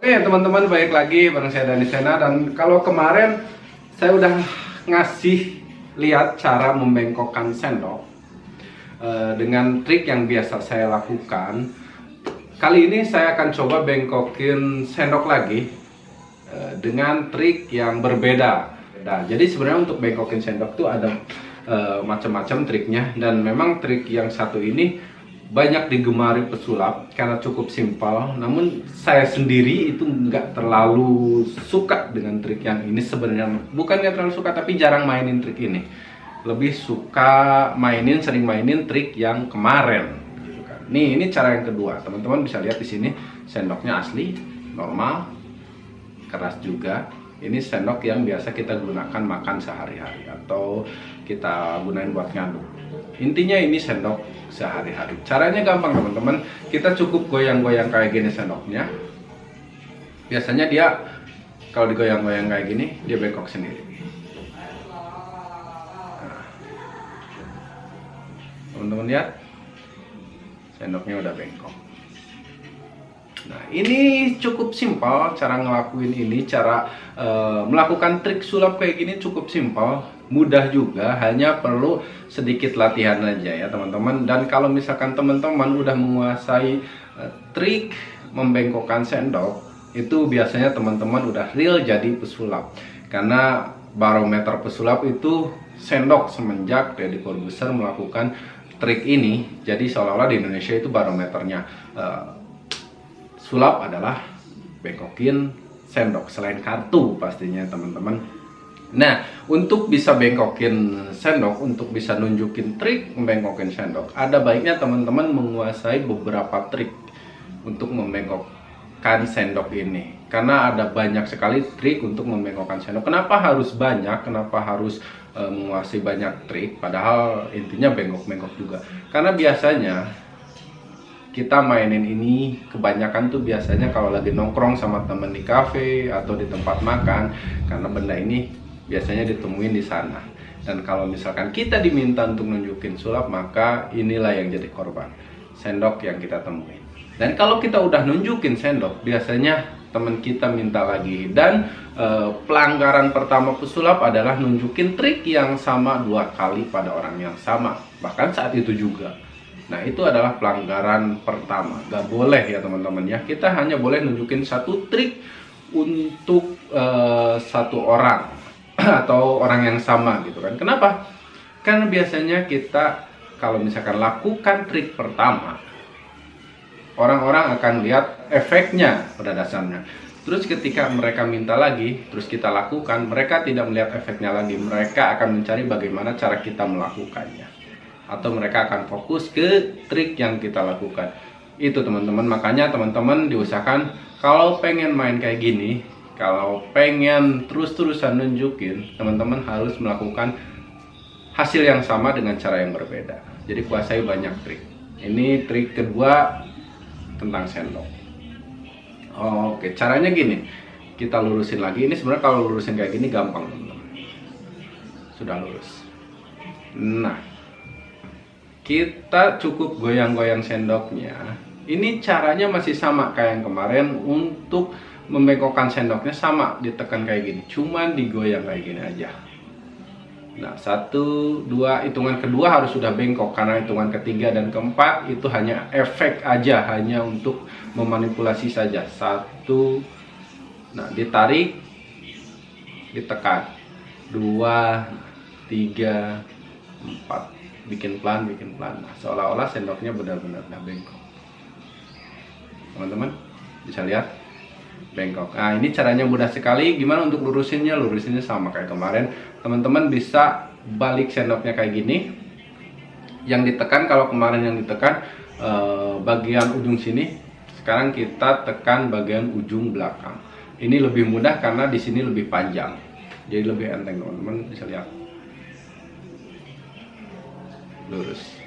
Oke teman-teman, balik lagi bareng saya Dani Sena. Dan kalau kemarin saya udah ngasih lihat cara membengkokkan sendok dengan trik yang biasa saya lakukan. Kali ini saya akan coba bengkokin sendok lagi dengan trik yang berbeda. Nah, jadi sebenarnya untuk bengkokin sendok tuh ada macam-macam triknya, dan memang trik yang satu ini banyak digemari pesulap karena cukup simpel. Namun saya sendiri itu nggak terlalu suka dengan trik yang ini sebenarnya. Bukan nggak terlalu suka, tapi jarang mainin trik ini. Lebih suka sering mainin trik yang kemarin gitu kan. Ini cara yang kedua. Teman-teman bisa lihat di sini sendoknya asli, normal, keras juga. Ini sendok yang biasa kita gunakan makan sehari-hari atau kita gunain buat ngaduk. Intinya ini sendok sehari-hari. Caranya gampang teman-teman. Kita cukup goyang-goyang kayak gini sendoknya. Biasanya dia kalau digoyang-goyang kayak gini, dia bengkok sendiri. Nah, teman-teman lihat, sendoknya udah bengkok. Nah, ini cukup simpel cara ngelakuin ini, cara melakukan trik sulap kayak gini cukup simpel, mudah juga, hanya perlu sedikit latihan aja ya teman-teman. Dan kalau misalkan teman-teman udah menguasai trik membengkokkan sendok, itu biasanya teman-teman udah real jadi pesulap. Karena barometer pesulap itu sendok semenjak Deddy Corbuzier melakukan trik ini. Jadi seolah-olah di Indonesia itu barometernya sulap adalah bengkokin sendok, selain kartu pastinya teman-teman. Nah, untuk bisa bengkokin sendok, untuk bisa nunjukin trik membengkokin sendok, ada baiknya teman-teman menguasai beberapa trik untuk membengkokkan sendok ini. Karena ada banyak sekali trik untuk membengkokkan sendok. Kenapa harus banyak? Kenapa harus menguasai banyak trik? Padahal intinya bengkok-bengkok juga. Karena biasanya kita mainin ini kebanyakan tuh biasanya kalau lagi nongkrong sama temen di cafe atau di tempat makan, karena benda ini biasanya ditemuin di sana. Dan kalau misalkan kita diminta untuk nunjukin sulap, maka inilah yang jadi korban, sendok yang kita temuin. Dan kalau kita udah nunjukin sendok, biasanya temen kita minta lagi. Dan pelanggaran pertama pesulap adalah nunjukin trik yang sama 2 kali pada orang yang sama, bahkan saat itu juga. Nah, itu adalah pelanggaran pertama. Gak boleh ya teman-teman ya. Kita hanya boleh nunjukin satu trik untuk satu orang atau orang yang sama gitu kan. Kenapa? Karena biasanya kita kalau misalkan lakukan trik pertama, orang-orang akan lihat efeknya pada dasarnya. Terus ketika mereka minta lagi, terus kita lakukan, mereka tidak melihat efeknya lagi. Mereka akan mencari bagaimana cara kita melakukannya, atau mereka akan fokus ke trik yang kita lakukan. Itu teman-teman, makanya teman-teman diusahakan kalau pengen main kayak gini, kalau pengen terus-terusan nunjukin, teman-teman harus melakukan hasil yang sama dengan cara yang berbeda. Jadi kuasai banyak trik. Ini trik kedua tentang sendok. Oke, caranya gini, kita lurusin lagi. Ini sebenarnya kalau lurusin kayak gini gampang teman-teman. Sudah lurus. Nah, kita cukup goyang-goyang sendoknya. Ini caranya masih sama kayak yang kemarin. Untuk membengkokkan sendoknya sama, ditekan kayak gini, cuman digoyang kayak gini aja. Nah, 1, 2, hitungan kedua harus sudah bengkok, karena hitungan ketiga dan keempat itu hanya efek aja, hanya untuk memanipulasi saja. 1, nah ditarik, ditekan, 2, 3, 4, bikin pelan. Nah, seolah-olah sendoknya benar-benar bengkok. Teman-teman bisa lihat bengkok. Nah, ini caranya mudah sekali. Gimana untuk lurusinnya? Lurusinnya sama kayak kemarin. Teman-teman bisa balik sendoknya kayak gini. Yang ditekan, kalau kemarin yang ditekan bagian ujung sini, sekarang kita tekan bagian ujung belakang. Ini lebih mudah karena di sini lebih panjang, jadi lebih enteng. Teman-teman bisa lihat. Lurus.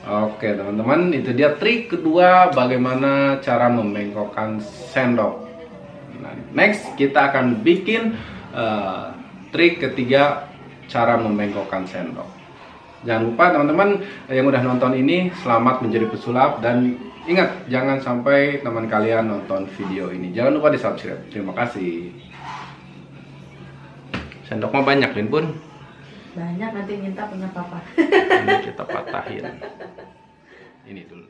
Oke teman-teman, itu dia trik kedua bagaimana cara membengkokkan sendok. Nah, next kita akan bikin trik ketiga cara membengkokkan sendok. Jangan lupa teman-teman yang udah nonton ini, selamat menjadi pesulap, dan Ingat, jangan sampai teman kalian nonton video ini. Jangan lupa di subscribe. Terima kasih. Sendok mah banyak, Lin Bun. Banyak, nanti minta punya papa. Ini kita patahin. Ini dulu.